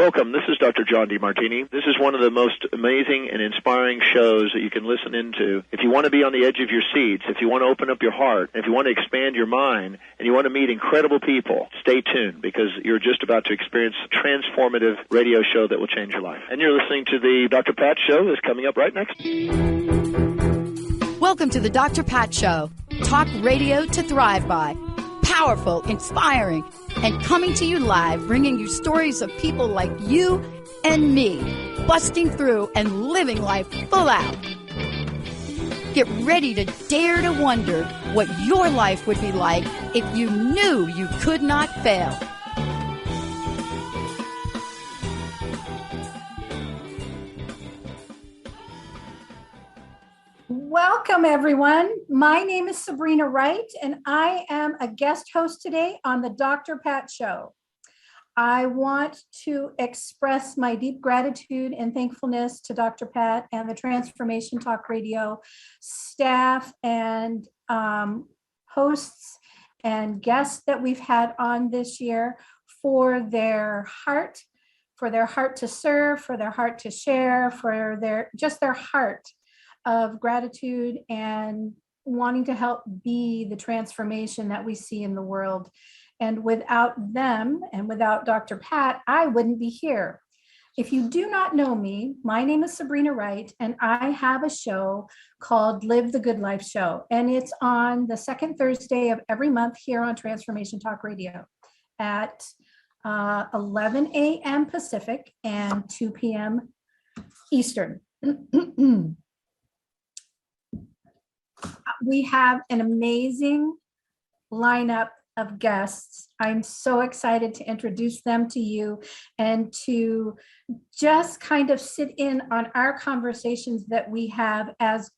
Welcome. This is Dr. John DeMartini. This is one of the most amazing and inspiring shows that you can listen into. If you want to be on the edge of your seats, if you want to open up your heart, if you want to expand your mind, and you want to meet incredible people, stay tuned because you're just about to experience a transformative radio show that will change your life. And you're listening to the Dr. Pat Show that's coming up right next. Welcome to the Dr. Pat Show. Talk radio to thrive by. Powerful, inspiring, and coming to you live, bringing you stories of people like you and me, busting through and living life full out. Get ready to dare to wonder what your life would be like if you knew you could not fail. Welcome, everyone. My name is Sabrina Wright, and I am a guest host today on the Dr. Pat Show. I want to express my deep gratitude and thankfulness to Dr. Pat and the Transformation Talk Radio staff and hosts and guests that we've had on this year for their heart to serve, for their heart to share, for their heart of gratitude and wanting to help be the transformation that we see in the world. And without them and without Dr. Pat, I wouldn't be here. If you do not know me, my name is Sabrina Wright, and I have a show called Live the Good Life Show. And it's on the second Thursday of every month here on Transformation Talk Radio at 11 a.m. Pacific and 2 p.m. Eastern. We have an amazing lineup of guests. I'm so excited to introduce them to you and to just kind of sit in on our conversations that we have as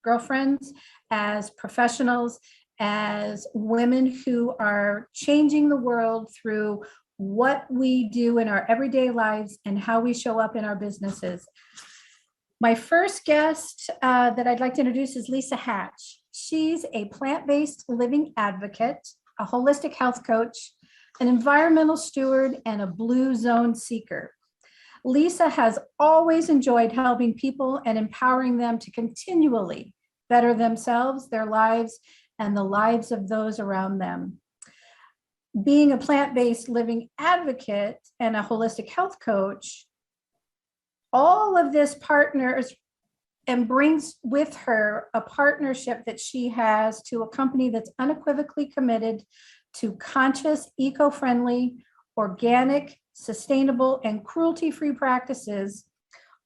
girlfriends, as professionals, as women who are changing the world through what we do in our everyday lives and how we show up in our businesses. My first guest that I'd like to introduce is Lisa Hatch. She's a plant-based living advocate, a holistic health coach, an environmental steward, and a blue zone seeker. Lisa has always enjoyed helping people and empowering them to continually better themselves, their lives, and the lives of those around them. Being a plant-based living advocate and a holistic health coach, all of this partners and brings with her a partnership that she has to a company that's unequivocally committed to conscious, eco-friendly, organic, sustainable, and cruelty-free practices,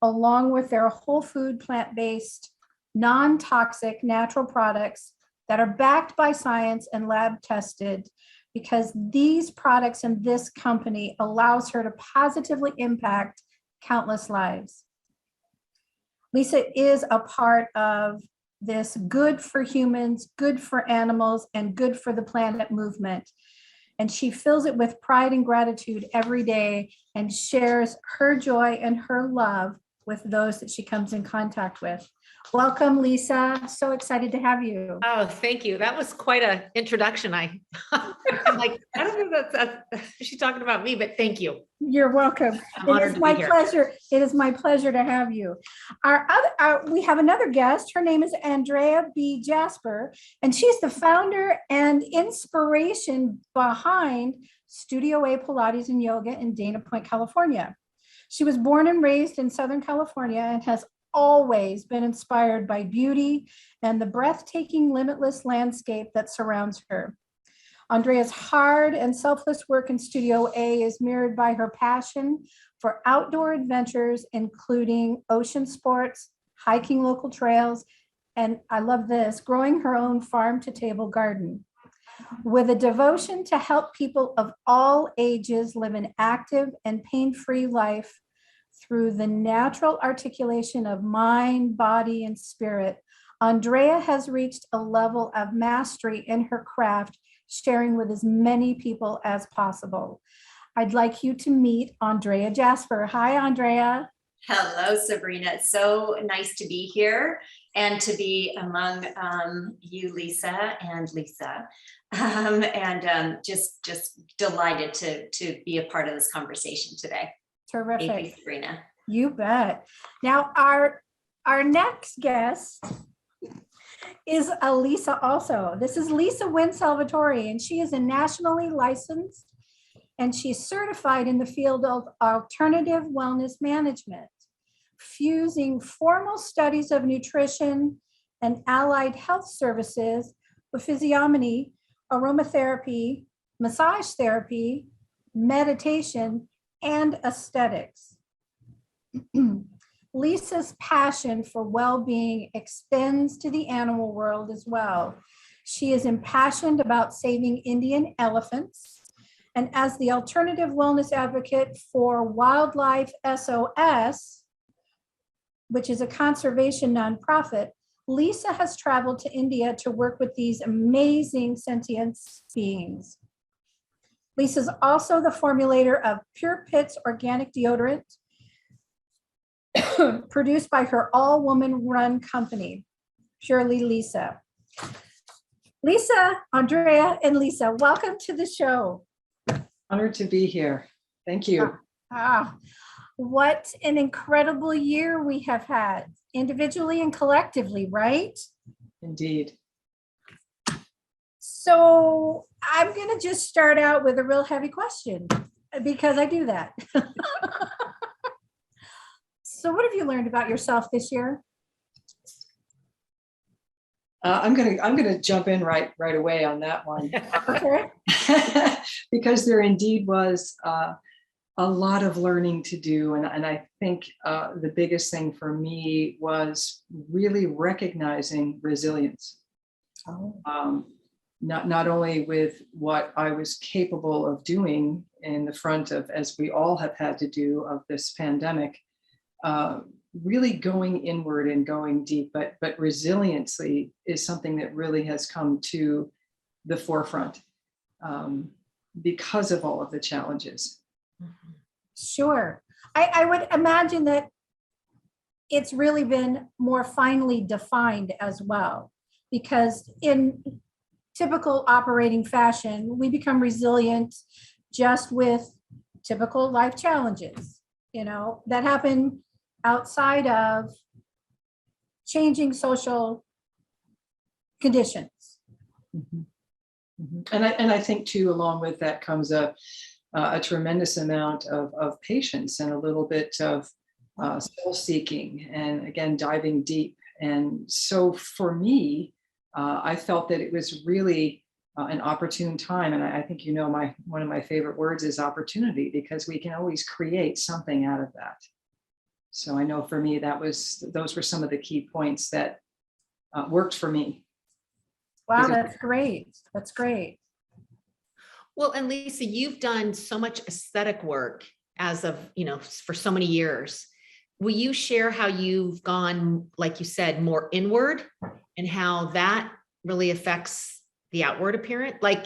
along with their whole food, plant-based, non-toxic natural products that are backed by science and lab tested, because these products and this company allows her to positively impact countless lives. Lisa is a part of this good for humans, good for animals, and good for the planet movement. And she fills it with pride and gratitude every day and shares her joy and her love with those that she comes in contact with. Welcome, Lisa. So excited to have you. Oh, thank you. That was quite an introduction. I'm like, I don't know if that's she's talking about me, but thank you. You're welcome. It is my pleasure. It is my pleasure to have you. We have another guest. Her name is Andrea B Jasper, and she's the founder and inspiration behind Studio A Pilates and Yoga in Dana Point, California. She was born and raised in Southern California and has always been inspired by beauty and the breathtaking, limitless landscape that surrounds her. Andrea's hard and selfless work in Studio A is mirrored by her passion for outdoor adventures, including ocean sports, hiking local trails, and I love this, growing her own farm-to-table garden. With a devotion to help people of all ages live an active and pain-free life through the natural articulation of mind, body, and spirit, Andrea has reached a level of mastery in her craft, sharing with as many people as possible. I'd like you to meet Andrea Jasper. Hi, Andrea. Hello, Sabrina. It's so nice to be here and to be among you, Lisa, and Lisa. Just delighted to be a part of this conversation today. Terrific. Thank you, Sabrina. You bet. Now, our next guest is a Lisa also. This is Lisa Wynn Salvatore, and she is a nationally licensed and she's certified in the field of alternative wellness management, fusing formal studies of nutrition and allied health services with physiognomy, aromatherapy, massage therapy, meditation, and aesthetics. Lisa's passion for well-being extends to the animal world as well. She is impassioned about saving Indian elephants, and as the alternative wellness advocate for Wildlife SOS, which is a conservation nonprofit, Lisa has traveled to India to work with these amazing sentient beings. Lisa's also the formulator of Pure Pits organic deodorant, produced by her all-woman run company, Purely Lisa. Lisa, Andrea, and Lisa, welcome to the show. Honored to be here. Thank you. What an incredible year we have had, individually and collectively, right? Indeed. So I'm going to just start out with a real heavy question because I do that. So what have you learned about yourself this year? I'm gonna jump in right away on that one. Okay. Because there indeed was a lot of learning to do, and I think the biggest thing for me was really recognizing resilience. Not only with what I was capable of doing in the front of, as we all have had to do, of this pandemic, really going inward and going deep, but resiliency is something that really has come to the forefront because of all of the challenges. Sure. I would imagine that it's really been more finely defined as well, because in typical operating fashion, we become resilient just with typical life challenges, that happen outside of changing social conditions. Mm-hmm. Mm-hmm. And I think too, along with that comes a tremendous amount of patience and a little bit of soul seeking, and again, diving deep. And so for me, I felt that it was really an opportune time. And I think, one of my favorite words is opportunity, because we can always create something out of that. So I know for me, those were some of the key points that worked for me. Wow, that's great. That's great. Well, and Lisa, you've done so much aesthetic work as of, for so many years. Will you share how you've gone, like you said, more inward, and how that really affects the outward appearance? Like,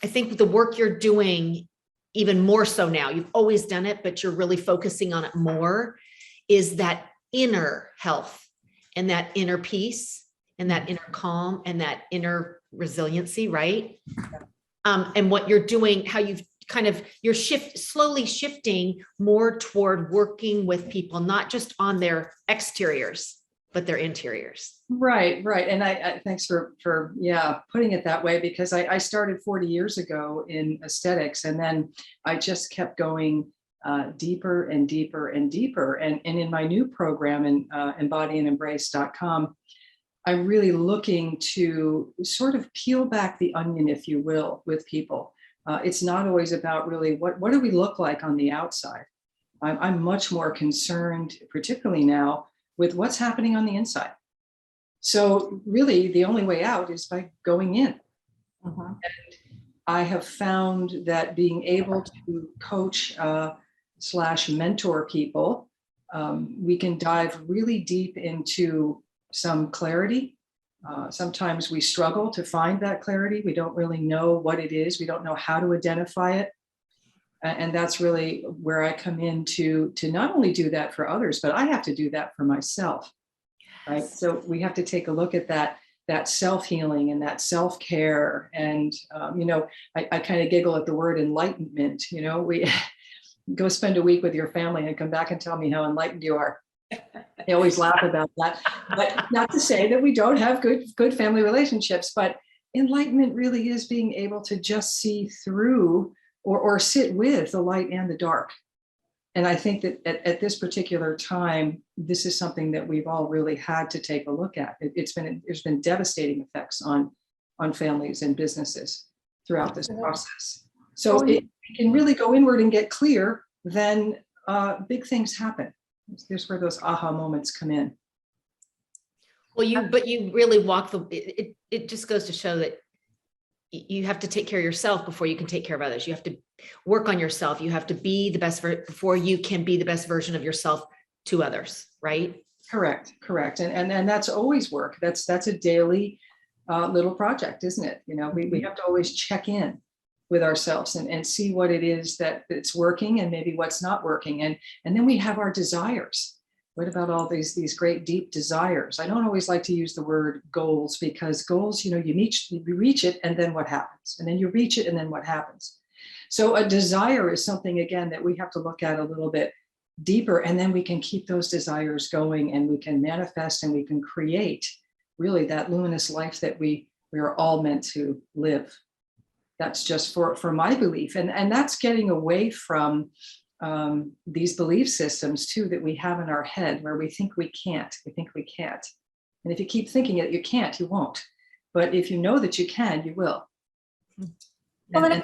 I think the work you're doing, even more so now, you've always done it, but you're really focusing on it more, is that inner health and that inner peace and that inner calm and that inner resiliency, right? And what you're doing, how you've you're slowly shifting more toward working with people, not just on their exteriors, but their interiors. Right. And I thanks for putting it that way, because I started 40 years ago in aesthetics, and then I just kept going deeper and deeper and deeper. And in my new program, in embodyangembrace.com, I'm really looking to sort of peel back the onion, if you will, with people. It's not always about really what do we look like on the outside. I'm much more concerned, particularly now, with what's happening on the inside. So really the only way out is by going in. And I have found that being able to coach / mentor people, we can dive really deep into some clarity. Sometimes we struggle to find that clarity. We don't really know what it is. We don't know how to identify it. And that's really where I come in to not only do that for others, but I have to do that for myself, right? So we have to take a look at that self-healing and that self-care. And, I kind of giggle at the word enlightenment. go spend a week with your family and come back and tell me how enlightened you are. I always laugh about that, but not to say that we don't have good family relationships, but enlightenment really is being able to just see through or sit with the light and the dark. And I think that at this particular time, this is something that we've all really had to take a look at. There's been devastating effects on families and businesses throughout this process. So it can really go inward and get clear, then big things happen. There's where those aha moments come in. Well, but you really walk it just goes to show that you have to take care of yourself before you can take care of others. You have to work on yourself. You have to be the best before you can be the best version of yourself to others, right? Correct. And that's always work. That's a daily little project, isn't it? You know, we have to always check in with ourselves and see what it is that's working and maybe what's not working. And then we have our desires. What about all these great deep desires? I don't always like to use the word goals, because goals, you reach it, and then what happens? And then you reach it, and then what happens? So a desire is something, again, that we have to look at a little bit deeper, and then we can keep those desires going, and we can manifest, and we can create really that luminous life that we are all meant to live. That's just for my belief. And that's getting away from these belief systems too that we have in our head, where we think we can't. And if you keep thinking that you can't, you won't. But if you know that you can, you will. Well,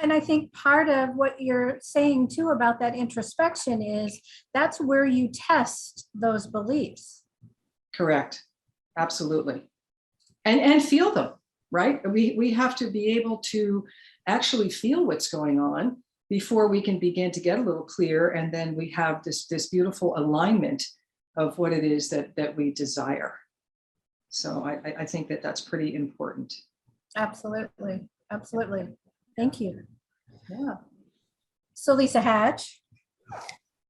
and I think part of what you're saying too about that introspection is that's where you test those beliefs. Correct. Absolutely. And feel them, right? We have to be able to actually feel what's going on before we can begin to get a little clear. And then we have this beautiful alignment of what it is that we desire. So I think that that's pretty important. Absolutely. Thank you. Yeah. So Lisa Hatch,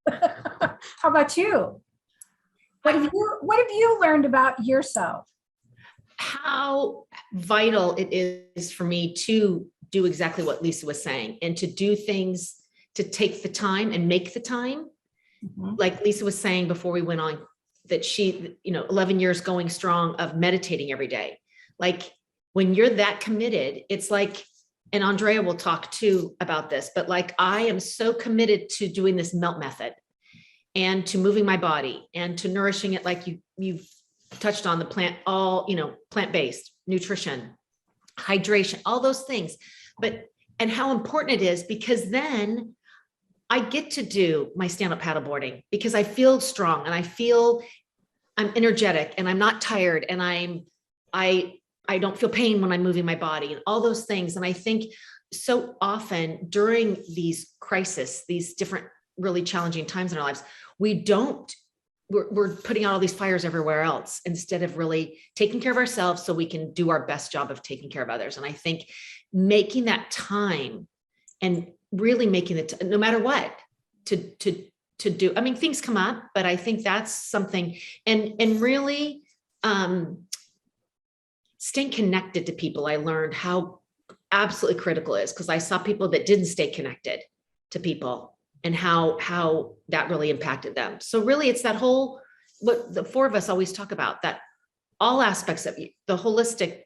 how about you? What have you learned about yourself? How vital it is for me to do exactly what Lisa was saying, and to do things, to take the time and make the time. Mm-hmm. Like Lisa was saying before we went on, that she, 11 years going strong of meditating every day. Like when you're that committed, it's like, and Andrea will talk too about this, but like, I am so committed to doing this melt method and to moving my body and to nourishing it. Like you've touched on the plant-based nutrition, hydration, all those things. And how important it is, because then I get to do my stand-up paddleboarding because I feel strong and I feel I'm energetic and I'm not tired and I don't feel pain when I'm moving my body and all those things. And I think so often during these crises, these different really challenging times in our lives, we're putting out all these fires everywhere else instead of really taking care of ourselves so we can do our best job of taking care of others. And I think making that time and really making it, no matter what, to do, I mean, things come up, but I think that's something, and really staying connected to people. I learned how absolutely critical it is, because I saw people that didn't stay connected to people and how that really impacted them. So really it's that whole, what the four of us always talk about, that all aspects of the holistic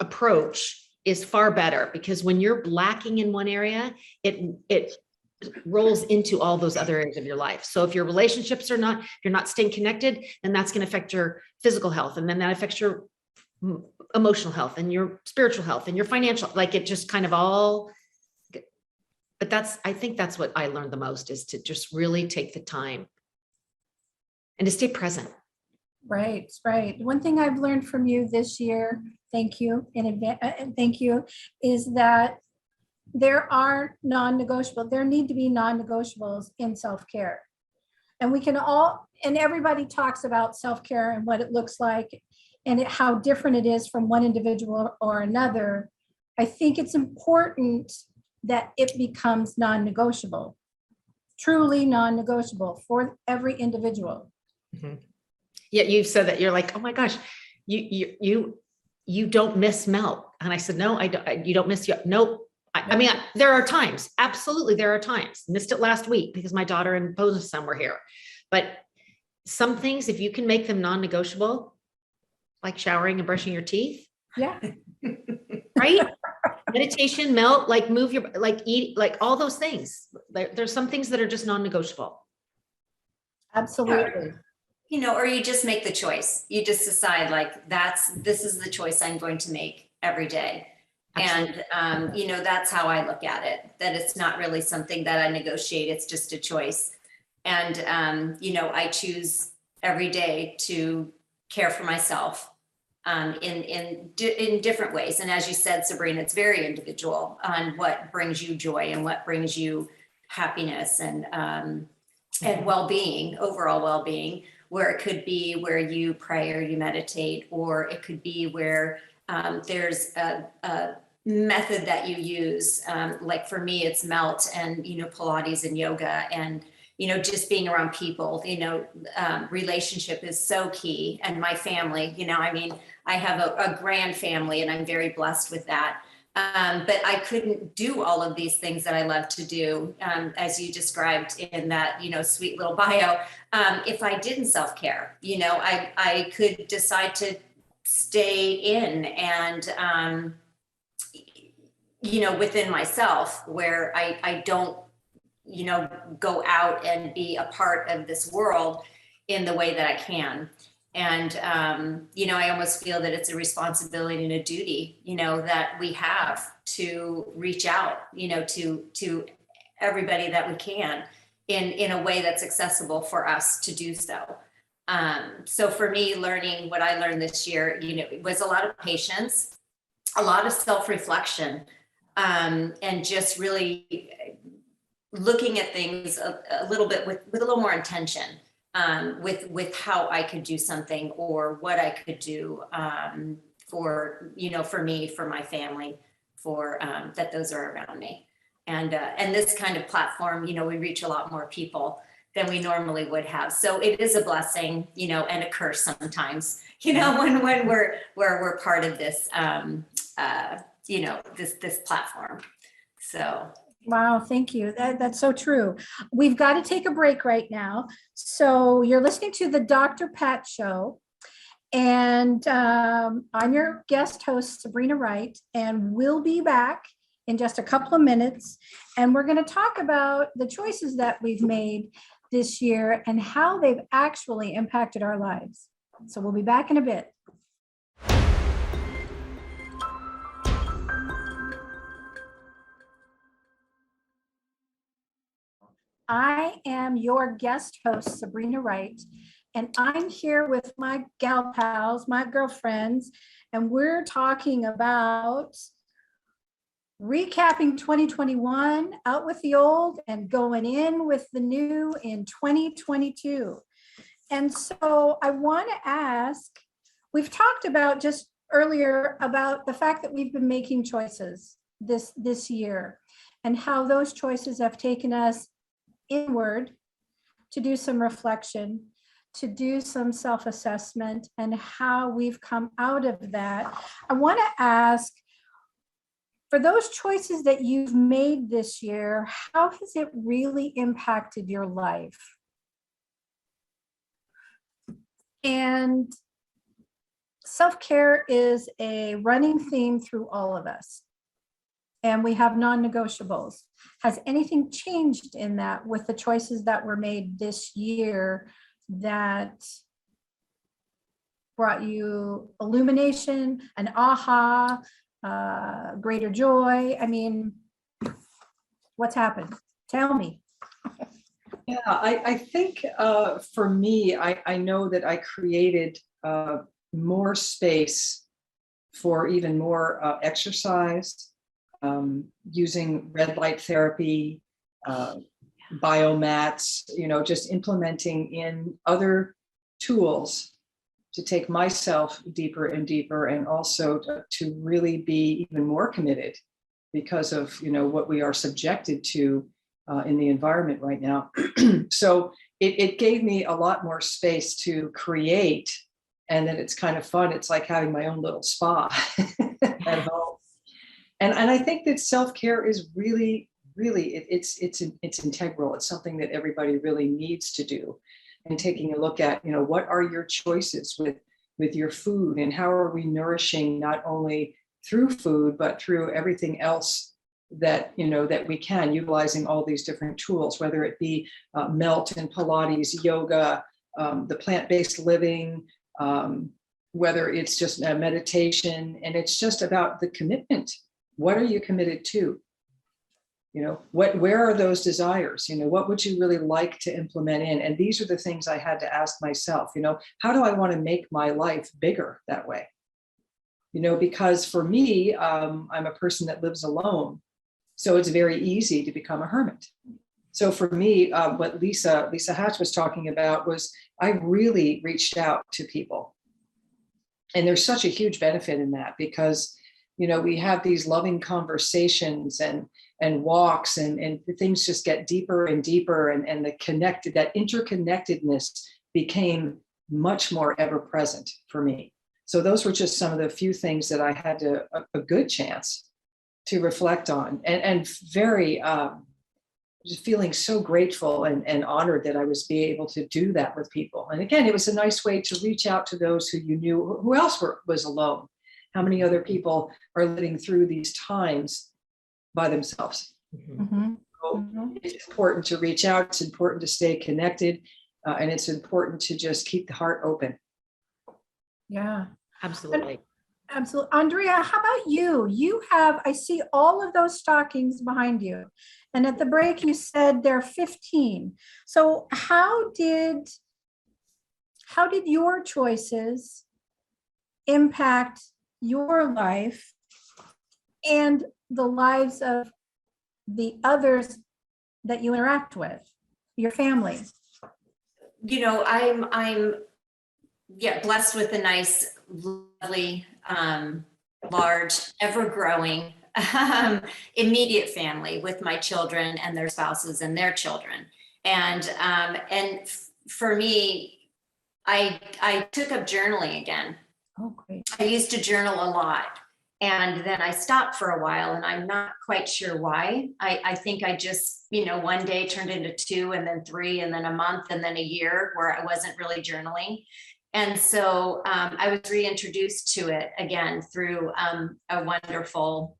approach is far better, because when you're lacking in one area, it rolls into all those other areas of your life. So if your relationships you're not staying connected, then that's going to affect your physical health. And then that affects your emotional health and your spiritual health and your financial, like it just kind of all. But I think that's what I learned the most, is to just really take the time and to stay present. Right. One thing I've learned from you this year, thank you in advance, thank you, is that there are non-negotiable. There need to be non-negotiables in self-care. And we can all, and everybody talks about self-care and what it looks like and how different it is from one individual or another. I think it's important that it becomes non-negotiable, truly non-negotiable for every individual. Mm-hmm. Yeah, you've said that. You're like, oh my gosh, you don't miss melt. And I said, no, I don't. You don't miss. Nope, I mean, there are times, absolutely, there are times. Missed it last week because my daughter and Bo's son were here. But some things, if you can make them non-negotiable, like showering and brushing your teeth, Yeah. right? Meditation, melt, like move your, like eat, like all those things. There's some things that are just non-negotiable. Absolutely. You know, or you just make the choice. You just decide like, this is the choice I'm going to make every day. Absolutely. And, you know, that's how I look at it, that it's not really something that I negotiate. It's just a choice. And, you know, I choose every day to care for myself in different ways. And as you said, Sabrina, it's very individual on what brings you joy and what brings you happiness and well-being, overall well-being, where it could be where you pray or you meditate, or it could be where there's a method that you use. Like for me, it's melt and, you know, Pilates and yoga and, you know, just being around people, you know, relationship is so key. And my family, you know, I mean, I have a grand family and I'm very blessed with that. But I couldn't do all of these things that I love to do, as you described in that, you know, sweet little bio, if I didn't self-care. You know, I could decide to stay in and, you know, within myself where I don't, you know, go out and be a part of this world in the way that I can. And, you know, I almost feel that it's a responsibility and a duty, you know, that we have to reach out, you know, to everybody that we can in a way that's accessible for us to do so. So for me, learning what I learned this year, you know, it was a lot of patience, a lot of self-reflection, and just really looking at things a little bit with a little more intention. With how I could do something or what I could do for, you know, for me, for my family, for that those are around me. And this kind of platform, you know, we reach a lot more people than we normally would have. So it is a blessing, you know, and a curse sometimes, you know, when we're part of this, you know, this platform. So. Wow, thank you. That's so true. We've got to take a break right now. So you're listening to the Dr. Pat Show. And I'm your guest host, Sabrina Wright, and we'll be back in just a couple of minutes. And we're going to talk about the choices that we've made this year and how they've actually impacted our lives. So we'll be back in a bit. I am your guest host, Sabrina Wright, and I'm here with my gal pals, my girlfriends, and we're talking about recapping 2021, out with the old and going in with the new in 2022. And so I want to ask, we've talked about just earlier about the fact that we've been making choices this year and how those choices have taken us inward to do some reflection, to do some self-assessment, and how we've come out of that. I want to ask, for those choices that you've made this year, how has it really impacted your life? And self-care is a running theme through all of us. And we have non-negotiables. Has anything changed in that with the choices that were made this year that brought you illumination, an aha, greater joy? I mean, what's happened? Tell me. Yeah, I think for me, I know that I created more space for even more exercise, using red light therapy, biomats, you know, just implementing in other tools to take myself deeper and deeper, and also to really be even more committed because of, you know, what we are subjected to in the environment right now. So it gave me a lot more space to create, and then it's kind of fun. It's like having my own little spa at home. And I think that self-care is really, it's integral. It's something that everybody really needs to do. And taking a look at, what are your choices with your food, and how are we nourishing not only through food, but through everything else that, that we can, utilizing all these different tools, whether it be melt and Pilates, yoga, the plant-based living, whether it's just meditation. And it's just about the commitment. What are you committed to? Where are those desires? What would you really like to implement in? And these are the things I had to ask myself, how do I want to make my life bigger that way? Because for me, I'm a person that lives alone. So it's very easy to become a hermit. So for me, what Lisa Hatch was talking about was I really reached out to people. And there's such a huge benefit in that because, we have these loving conversations and walks and things just get deeper and deeper, and that interconnectedness became much more ever present for me. So those were just some of the few things that I had a good chance to reflect on, and very just feeling so grateful and honored that I was being able to do that with people. And again, it was a nice way to reach out to those who you knew, who else was alone. How many other people are living through these times by themselves? Mm-hmm. So it's important to reach out. It's important to stay connected. And it's important to just keep the heart open. Yeah, Absolutely. absolutely. Andrea, how about you? I see all of those stockings behind you. And at the break, you said they're 15. So how did your choices impact your life and the lives of the others that you interact with, your family? I'm blessed with a nice, lovely, large, ever-growing immediate family with my children and their spouses and their children. And for me, I took up journaling again. Oh, great. I used to journal a lot, and then I stopped for a while, and I'm not quite sure why. I think I just, one day turned into 2 and then 3 and then a month and then a year where I wasn't really journaling. And so I was reintroduced to it again through a wonderful,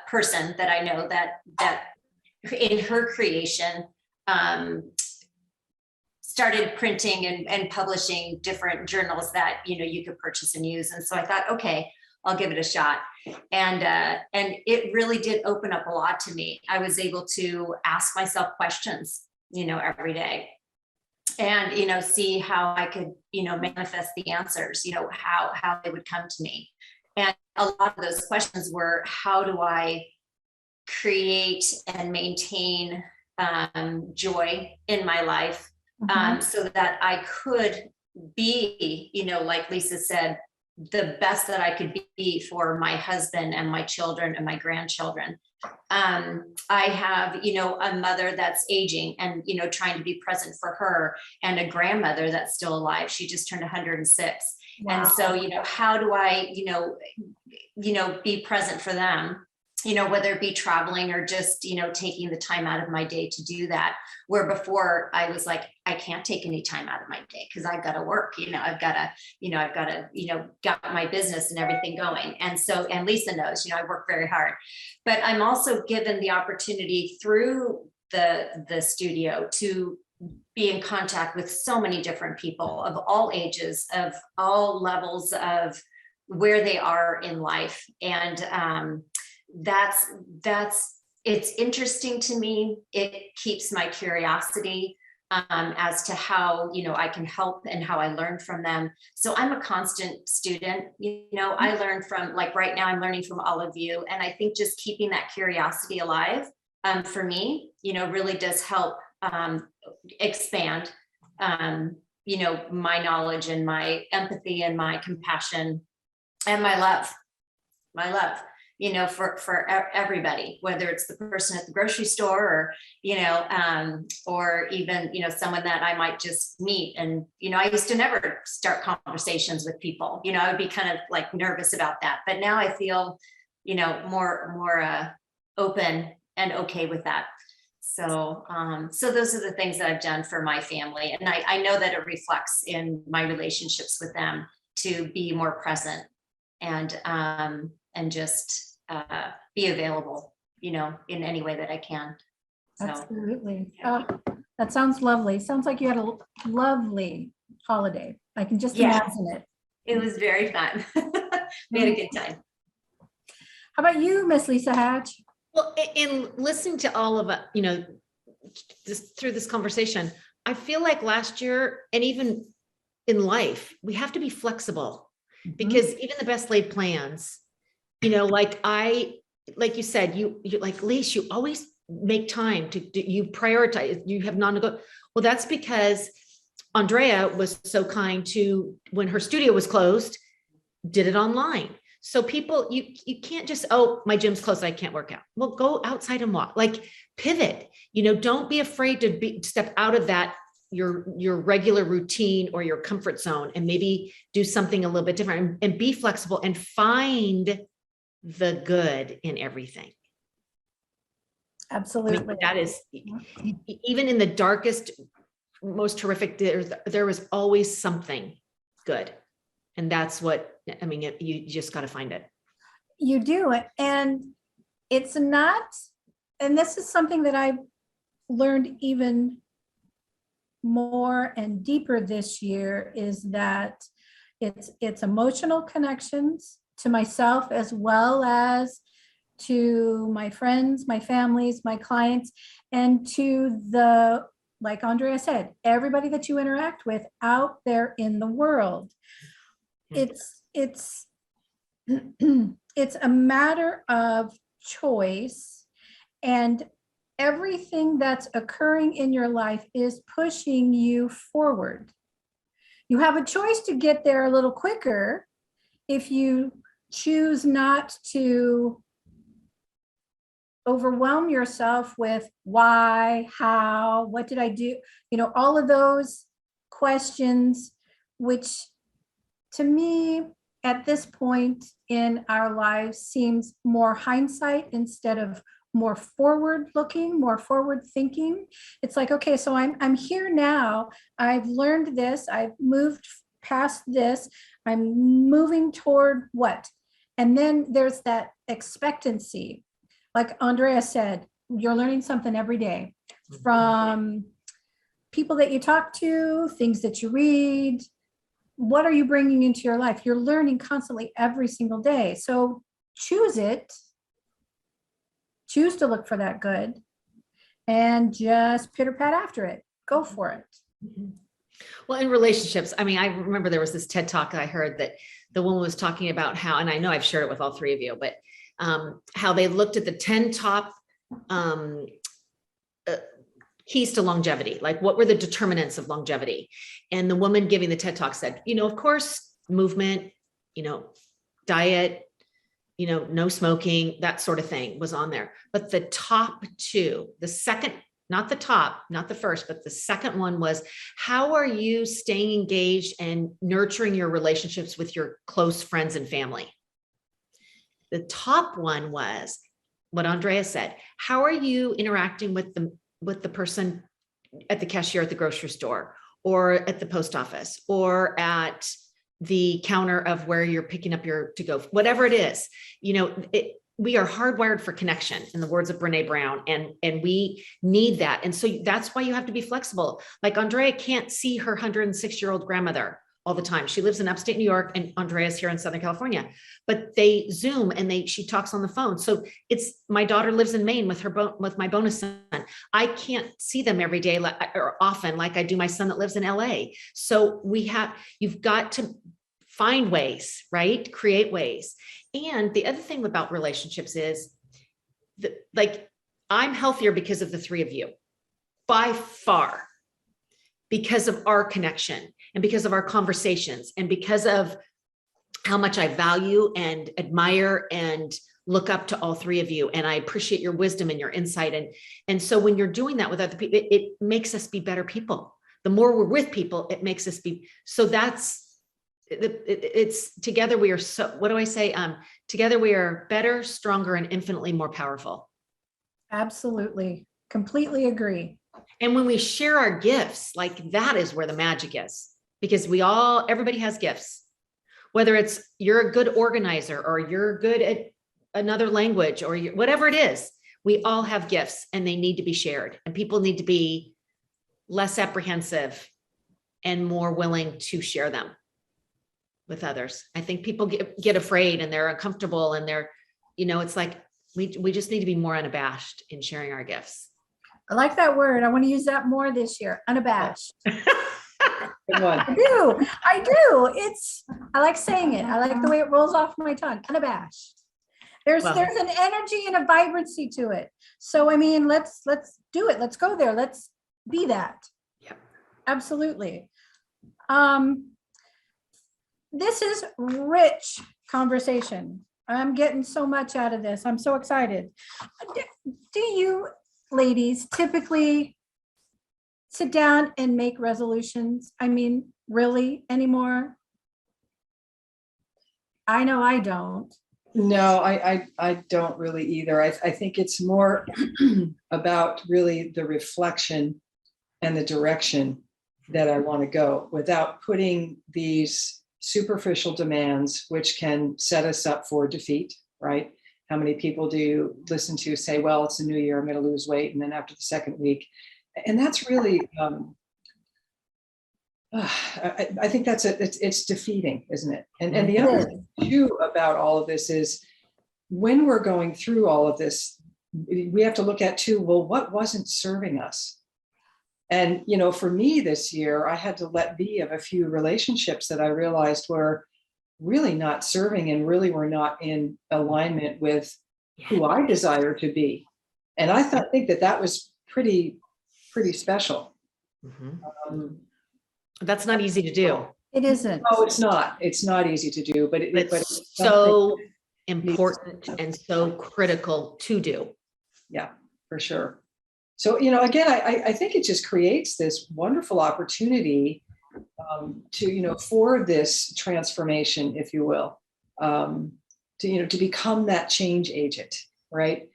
person that I know that in her creation started printing and publishing different journals that, you could purchase and use. And so I thought, okay, I'll give it a shot. And it really did open up a lot to me. I was able to ask myself questions, every day, and, see how I could, manifest the answers, how they would come to me. And a lot of those questions were, how do I create and maintain joy in my life, so that I could be, like Lisa said, the best that I could be for my husband and my children and my grandchildren. I have, a mother that's aging and, trying to be present for her, and a grandmother that's still alive. She just turned 106. Wow. And so, how do I, be present for them, whether it be traveling or just, taking the time out of my day to do that. Where before I was like, I can't take any time out of my day because I've got to work, I've got to, got my business and everything going. And so, and Lisa knows, I work very hard, but I'm also given the opportunity through the studio to be in contact with so many different people of all ages, of all levels of where they are in life. And, it's interesting to me. It keeps my curiosity as to how, I can help and how I learn from them. So I'm a constant student, I learn from, like right now, I'm learning from all of you. And I think just keeping that curiosity alive for me, really does help expand, my knowledge and my empathy and my compassion and my love. For everybody, whether it's the person at the grocery store or even, someone that I might just meet. And, I used to never start conversations with people, I would be kind of like nervous about that. But now I feel more open and okay with that. So, so those are the things that I've done for my family. And I know that it reflects in my relationships with them to be more present and just be available, in any way that I can. So, Absolutely. Oh, that sounds lovely. Sounds like you had a lovely holiday. I can just imagine it. it was very fun. We had a good time. How about you, Miss Lisa Hatch? Well, in listening to all of it, through this conversation, I feel like last year and even in life, we have to be flexible because even the best laid plans, like you said, you like Lise, you always make time you prioritize, you have non-negotiables. Well, that's because Andrea was so kind to, when her studio was closed, did it online. So people, you can't just, oh, my gym's closed, I can't work out. Well, go outside and walk, like pivot, don't be afraid to step out of that, your regular routine or your comfort zone, and maybe do something a little bit different and be flexible and find the good in everything. Absolutely. That is, even in the darkest, most horrific, there was always something good. And that's what, you just got to find it. You do it. And it's not, and this is something that I've learned even more and deeper this year, is that it's emotional connections to myself as well as to my friends, my families, my clients, and to like Andrea said, everybody that you interact with out there in the world. It's it's a matter of choice, and everything that's occurring in your life is pushing you forward. You have a choice to get there a little quicker if you choose not to overwhelm yourself with why, how, what did I do? All of those questions, which to me at this point in our lives seems more hindsight instead of more forward looking, more forward thinking. It's like, okay, so I'm here now. I've learned this. I've moved past this. I'm moving toward what? And then there's that expectancy. Like Andrea said, you're learning something every day from people that you talk to, things that you read. What are you bringing into your life? You're learning constantly every single day. So choose it. Choose to look for that good and just pitter pat after it. Go for it. Well, in relationships, I remember there was this TED talk I heard that the woman was talking about how, and I know I've shared it with all three of you, but how they looked at the 10 top keys to longevity, like what were the determinants of longevity? And the woman giving the TED talk said, of course, movement, diet, no smoking, that sort of thing was on there. But the top two, the second, not the top, not the first, but the second one was, how are you staying engaged and nurturing your relationships with your close friends and family? The top one was what Andrea said. How are you interacting with the person at the cashier at the grocery store, or at the post office, or at the counter of where you're picking up your to-go, whatever it is? We are hardwired for connection, in the words of Brene Brown, and we need that. And so that's why you have to be flexible. Like Andrea can't see her 106-year-old grandmother all the time. She lives in upstate New York, and Andrea's here in Southern California, but they Zoom and she talks on the phone. So my daughter lives in Maine with my bonus son. I can't see them every day or often like I do my son that lives in LA. So you've got to find ways, right? Create ways. And the other thing about relationships is I'm healthier because of the three of you, by far, because of our connection and because of our conversations and because of how much I value and admire and look up to all three of you. And I appreciate your wisdom and your insight. And so when you're doing that with other people, it makes us be better people. The more we're with people, it makes us be. So it's together we are so, what do I say? Together we are better, stronger, and infinitely more powerful. Absolutely. Completely agree. And when we share our gifts, like that is where the magic is, because everybody has gifts, whether it's you're a good organizer or you're good at another language or whatever it is, we all have gifts and they need to be shared, and people need to be less apprehensive and more willing to share them with others. I think people get afraid and they're uncomfortable and they're, it's like, we just need to be more unabashed in sharing our gifts. I like that word. I want to use that more this year. Unabashed. Good one. I do. I like saying it. I like the way it rolls off my tongue. Unabashed. There's an energy and a vibrancy to it. So, I mean, let's do it. Let's go there. Let's be that. Yeah. Absolutely. This is rich conversation. I'm getting so much out of this. I'm so excited. Do you ladies typically sit down and make resolutions? I mean, really anymore? I know I don't. No, I don't really either. I think it's more about really the reflection and the direction that I want to go, without putting these superficial demands, which can set us up for defeat, right? How many people do you listen to say, well, it's a new year, I'm going to lose weight. And then after the second week, and that's really, I think it's defeating, isn't it? And the other thing too about all of this is, when we're going through all of this, we have to look at too, well, what wasn't serving us? And, for me this year, I had to let be of a few relationships that I realized were really not serving and really were not in alignment with who I desire to be. And I think that was pretty special. Mm-hmm. That's not easy to do. It isn't. No, it's not. It's not easy to do, but it's so important and so critical to do. Yeah, for sure. So, again, I think it just creates this wonderful opportunity to, for this transformation, if you will, to become that change agent, right?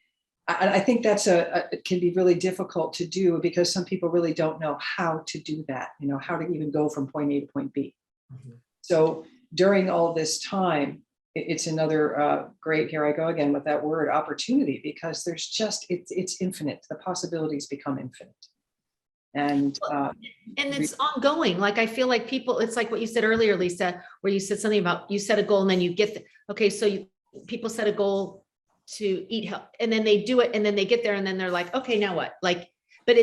I think that's it can be really difficult to do, because some people really don't know how to do that, how to even go from point A to point B. Mm-hmm. So during all this time, it's another great, here I go again with that word, opportunity, because there's just, it's infinite. The possibilities become infinite. And it's ongoing. Like, I feel like people, it's like what you said earlier, Lisa, where you said something about, you set a goal and then you get people set a goal to eat health, and then they do it, and then they get there, and then they're like, okay, now what? Like, but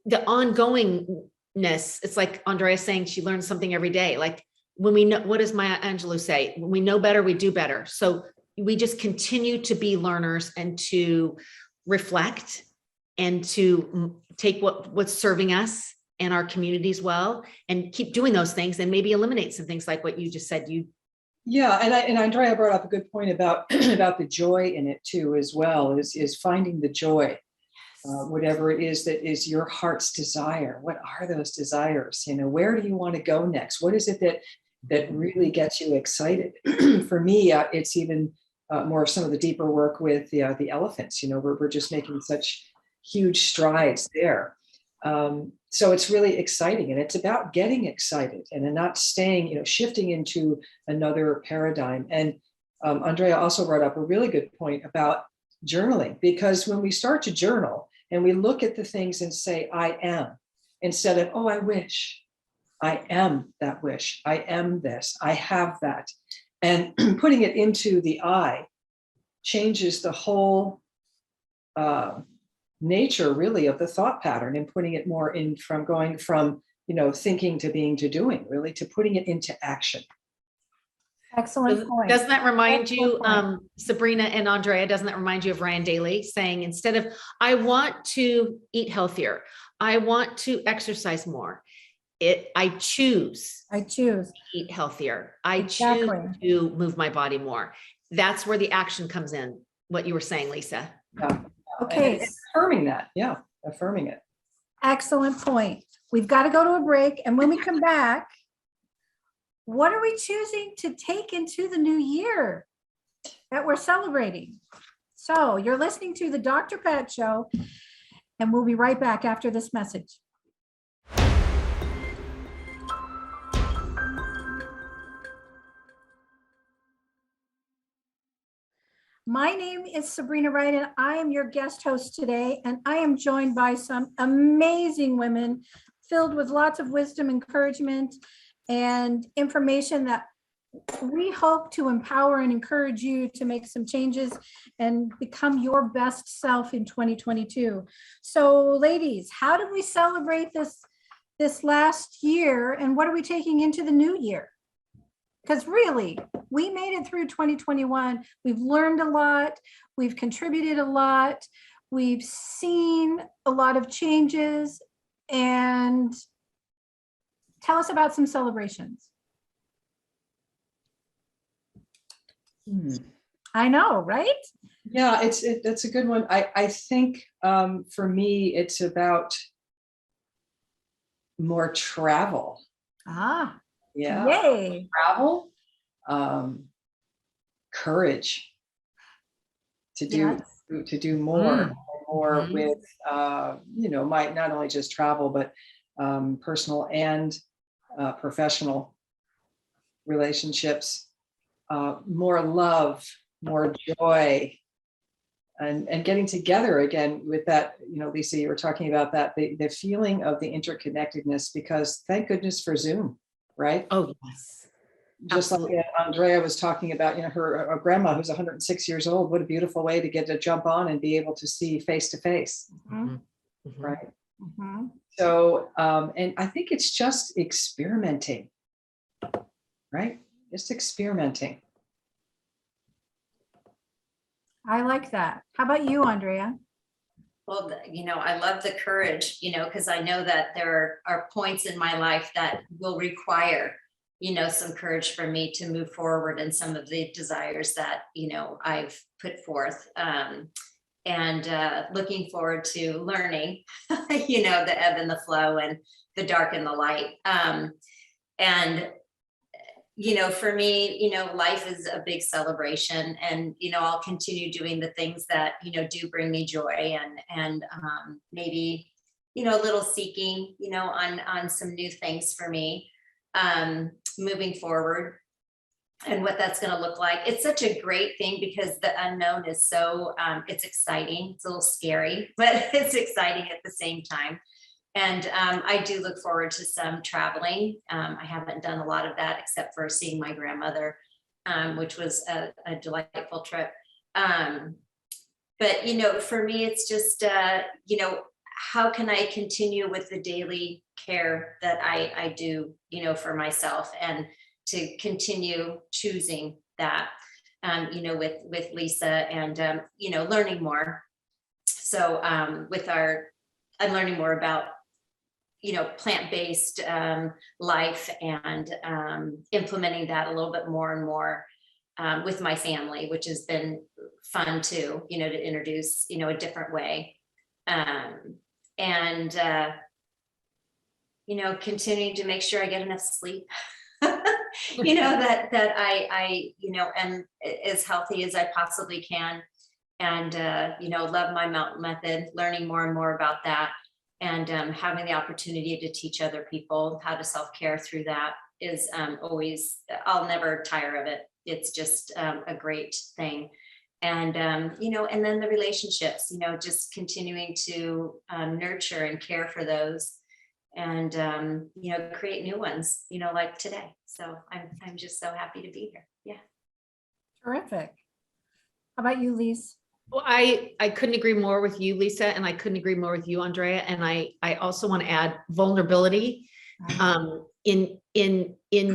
the ongoingness, it's like Andrea saying she learns something every day. Like, when we know, what does Maya Angelou say? When we know better, we do better. So we just continue to be learners and to reflect and to take what's serving us and our communities well, and keep doing those things, and maybe eliminate some things like what you just said. Yeah, and Andrea brought up a good point about about the joy in it too, as well, is finding the joy, whatever it is that is your heart's desire. What are those desires? Where do you want to go next? What is it that really gets you excited? For me, it's even more of some of the deeper work with the elephants. We're just making such huge strides there. So it's really exciting, and it's about getting excited and then not staying, shifting into another paradigm. And Andrea also brought up a really good point about journaling, because when we start to journal and we look at the things and say, I am, instead of, oh, I wish, I am that wish, I am this, I have that. And putting it into the I changes the whole nature really of the thought pattern, and putting it more in from going from, thinking to being to doing, really to putting it into action. Excellent point. Doesn't that remind you, Sabrina and Andrea, doesn't that remind you of Ryan Daly saying, instead of, I want to eat healthier, I want to exercise more, I choose to eat healthier. I choose to move my body more. That's where the action comes in. What you were saying, Lisa. Yeah. Okay. And affirming that. Yeah. Affirming it. Excellent point. We've got to go to a break. And when we come back, what are we choosing to take into the new year that we're celebrating? So you're listening to the Dr. Pat Show, and we'll be right back after this message. My name is Sabrina Wright, and I am your guest host today, and I am joined by some amazing women filled with lots of wisdom, encouragement, and information that we hope to empower and encourage you to make some changes and become your best self in 2022. So ladies, how did we celebrate this last year, and what are we taking into the new year? Because really, we made it through 2021. We've learned a lot. We've contributed a lot. We've seen a lot of changes. And tell us about some celebrations. I know, right? Yeah, that's a good one. I think for me, it's about more travel. Ah, Yeah. yay. Travel, courage to do more and more with might not only just travel, but personal and professional relationships, more love, more joy, and getting together again with that. Lisa, you were talking about that, the feeling of the interconnectedness, because thank goodness for Zoom, right? Oh, yes. Just Absolutely. like Andrea was talking about, her grandma who's 106 years old. What a beautiful way to get to jump on and be able to see face to face, right? Mm-hmm. So, and I think it's just experimenting, right? Just experimenting. I like that. How about you, Andrea? Well, I love the courage, because I know that there are points in my life that will require, some courage for me to move forward in some of the desires that, I've put forth. And looking forward to learning, the ebb and the flow and the dark and the light. And for me, life is a big celebration, and, I'll continue doing the things that, do bring me joy, and maybe, a little seeking, on some new things for me, moving forward, and what that's going to look like. It's such a great thing because the unknown is so, it's exciting. It's a little scary, but it's exciting at the same time. And I do look forward to some traveling. I haven't done a lot of that except for seeing my grandmother, which was a delightful trip. But, for me, it's just, how can I continue with the daily care that I do, for myself, and to continue choosing that, with Lisa, and, learning more. So I'm learning more about, plant-based life, and implementing that a little bit more and more with my family, which has been fun too, to introduce, a different way. And continuing to make sure I get enough sleep, that I am as healthy as I possibly can. And, love my mountain method, learning more and more about that, and having the opportunity to teach other people how to self-care through that is always, I'll never tire of it. It's just a great thing. And, and then the relationships, just continuing to nurture and care for those, and, create new ones, like today. So I'm just so happy to be here. Yeah. Terrific. How about you, Lise? Well, I couldn't agree more with you, Lisa, and I couldn't agree more with you, Andrea. And I also want to add vulnerability in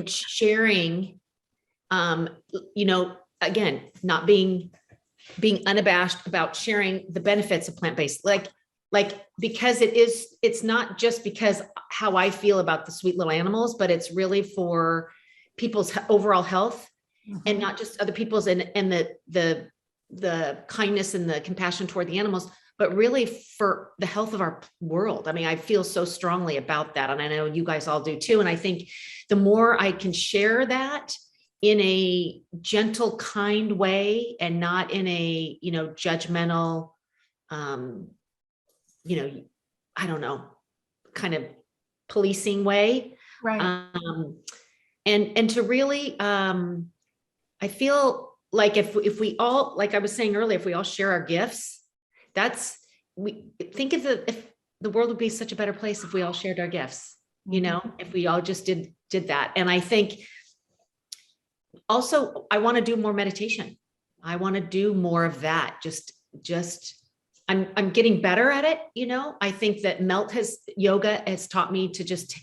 sharing, again, not being unabashed about sharing the benefits of plant-based, like because it's not just because how I feel about the sweet little animals, but it's really for people's overall health, and not just other people's, and the kindness and the compassion toward the animals, but really for the health of our world. I mean, I feel so strongly about that. And I know you guys all do too. And I think the more I can share that in a gentle, kind way and not in a, judgmental, I don't know, kind of policing way. Right. And to really, I feel like if we all, like I was saying earlier, if we all share our gifts, we think if the world would be such a better place if we all shared our gifts, if we all just did that. And I think also I want to do more meditation. I want to do more of that. I'm getting better at it. I think that yoga has taught me to just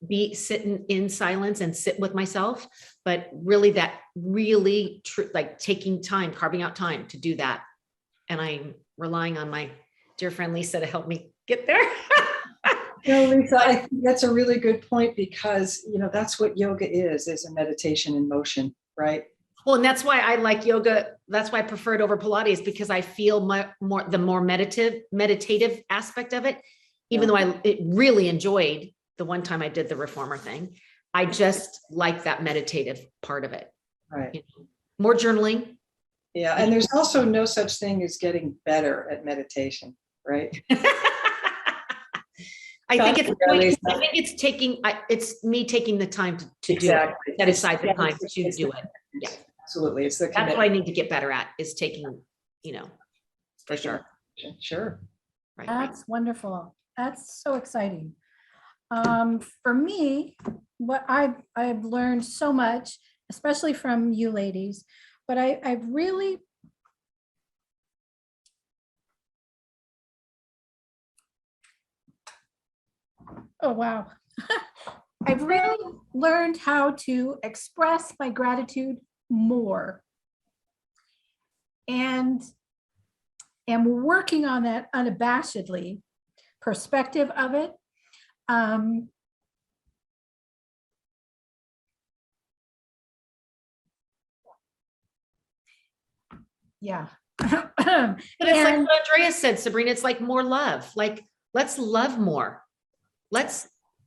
be sitting in silence and sit with myself, but really like taking time, carving out time to do that. And I'm relying on my dear friend Lisa to help me get there. Lisa, I think that's a really good point because, that's what yoga is a meditation in motion, right? Well, and that's why I like yoga. That's why I prefer it over Pilates, because I feel the more meditative aspect of it, even though I really enjoyed the one time I did the reformer thing. I just like that meditative part of it. Right. More journaling. Yeah. And there's also no such thing as getting better at meditation, right? I think it's me taking the time to do it, set aside the time to do it. Yeah, absolutely. That's what I need to get better at, is taking, for sure. Sure. Right. That's wonderful. That's so exciting. For me, what I've learned so much, especially from you ladies, but I've really oh wow. I've really learned how to express my gratitude more, and am working on that unabashedly perspective of it. Yeah. But it's like what Andrea said, Sabrina, it's like more love. Like, let's love more.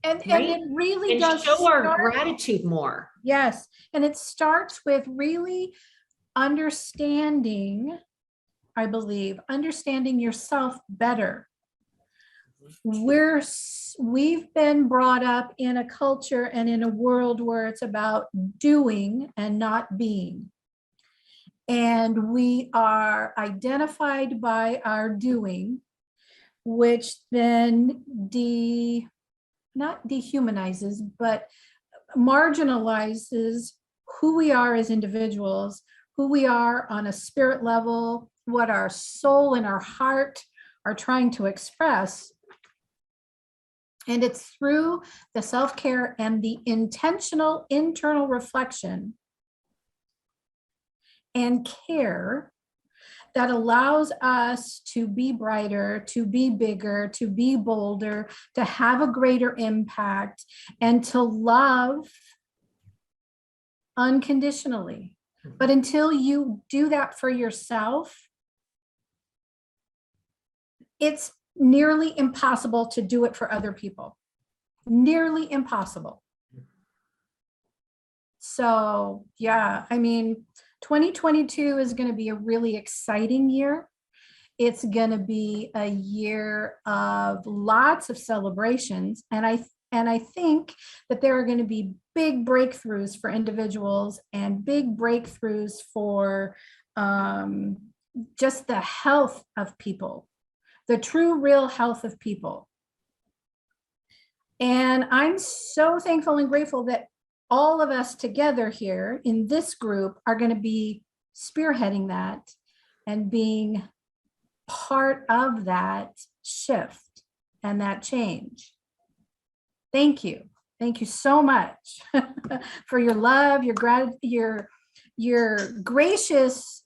And it really does show our gratitude more. Yes. And it starts with really understanding, I believe, understanding yourself better. We've been brought up in a culture and in a world where it's about doing and not being. And we are identified by our doing, which then not dehumanizes, but marginalizes who we are as individuals, who we are on a spirit level, what our soul and our heart are trying to express. And it's through the self-care and the intentional internal reflection and care that allows us to be brighter, to be bigger, to be bolder, to have a greater impact, and to love unconditionally. But until you do that for yourself, it's nearly impossible to do it for other people. Nearly impossible. So, yeah, I mean, 2022 is going to be a really exciting year. It's going to be a year of lots of celebrations. And I think that there are going to be big breakthroughs for individuals and big breakthroughs for just the health of people, the true, real health of people. And I'm so thankful and grateful that all of us together here in this group are going to be spearheading that and being part of that shift and that change. Thank you. Thank you so much for your love, your gratitude, your gracious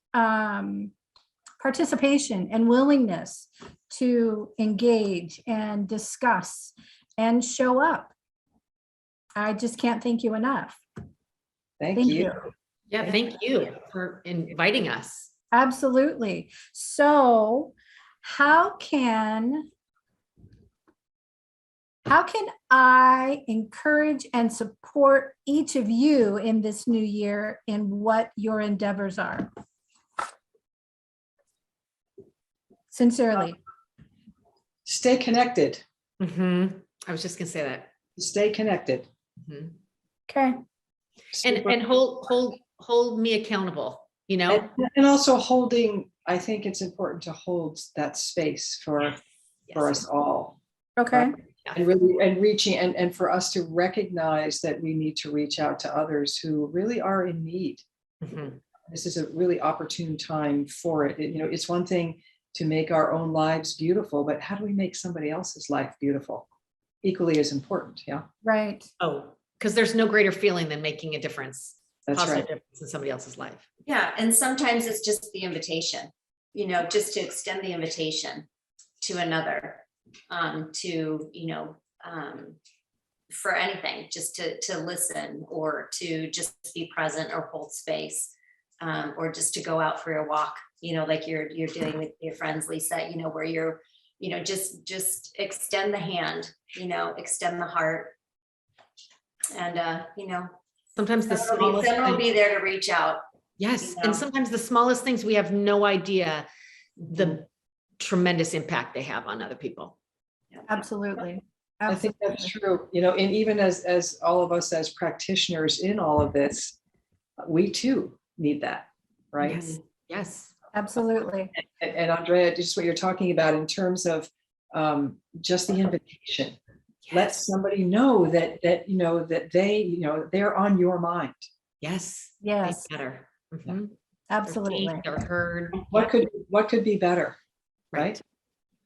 participation and willingness to engage and discuss and show up. I just can't thank you enough. Thank you. Yeah, thank you for inviting us. Absolutely. So how can I encourage and support each of you in this new year in what your endeavors are? Sincerely. Stay connected. I was just gonna say that. Stay connected. Okay. And hold me accountable, you know? And also holding, I think it's important to hold that space for us all. Okay. And really, and reaching, and for us to recognize that we need to reach out to others who really are in need. This is a really opportune time for it. You know, it's one thing to make our own lives beautiful, but how do we make somebody else's life beautiful? Equally as important. Yeah. Right. Oh, because there's no greater feeling than making a difference. That's positive right. difference in somebody else's life. Yeah, and sometimes it's just the invitation, you know, just to extend the invitation to another, to, you know, for anything, just to listen or to just be present or hold space, or just to go out for a walk, you know, like you're doing with your friends, Lisa, you know, where you're, you know, just extend the hand, you know, extend the heart. And, you know, Sometimes the smallest someone will thing- be there to reach out. Yes, you know. and sometimes the smallest things, we have no idea the tremendous impact they have on other people. Absolutely. I think that's true. You know, and even as all of us as practitioners in all of this, we too need that, right? Yes, yes. Absolutely. And Andrea, just what you're talking about in terms of just the invitation. Let Yes. somebody know that you know that they're on your mind. Yes. Yes. Better. Absolutely. They're heard. What could be better, right?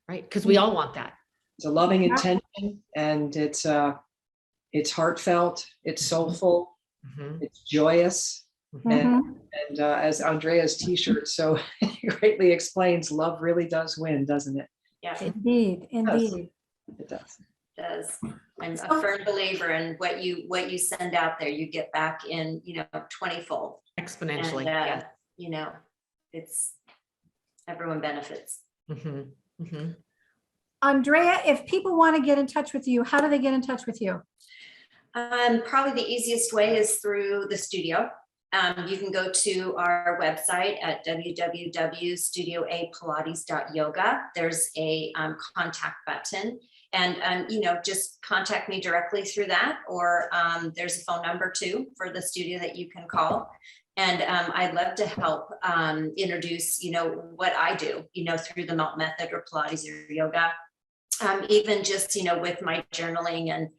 Right. Because we all want that. It's a loving intention, and it's heartfelt, it's soulful, it's joyous, and as Andrea's T-shirt so greatly explains, love really does win, doesn't it? Yeah, Indeed. Indeed. It does. does. I'm a firm believer in what you send out there, you get back in, you know, 20-fold. Exponentially. And, you know, it's everyone benefits. Andrea, if people want to get in touch with you, how do they get in touch with you? Probably the easiest way is through the studio. You can go to our website at www.studioapilates.yoga. There's a contact button, and you know, just contact me directly through that, or there's a phone number too for the studio that you can call. And I'd love to help introduce, you know, what I do, you know, through the melt method or Pilates or yoga, even just, you know, with my journaling and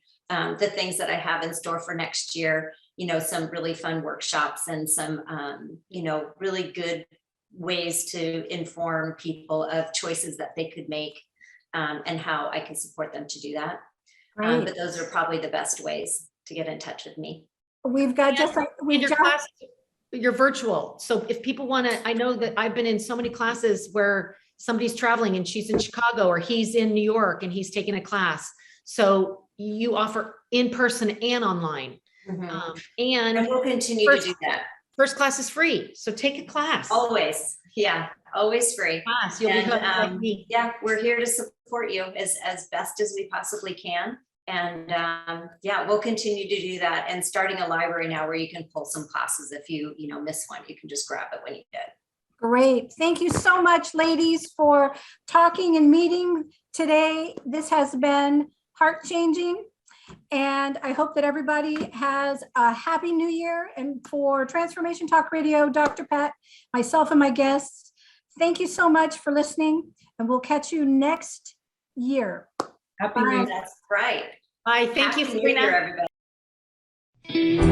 the things that I have in store for next year, you know, some really fun workshops and some, you know, really good ways to inform people of choices that they could make, and how I can support them to do that. But those are probably the best ways to get in touch with me. We've got Class, you're virtual. So if people want to, I know that I've been in so many classes where somebody's traveling and she's in Chicago or he's in New York and he's taking a class. So you offer in person and online. And we'll continue to do that. First class is free. So take a class. Always. Yeah. Always free. Class. You'll And, be like me. yeah, we're here to support you as best as we possibly can. And yeah, we'll continue to do that. And starting a library now where you can pull some classes. If you miss one, you can just grab it when you get. Great. Thank you so much, ladies, for talking and meeting today. This has been heart-changing. And I hope that everybody has a happy new year. And for Transformation Talk Radio, Dr. Pat, myself and my guests, thank you so much for listening. And we'll catch you next year. Happy New Year. That's right. Bye. Thank you, Happy New Year, Sabrina. everybody.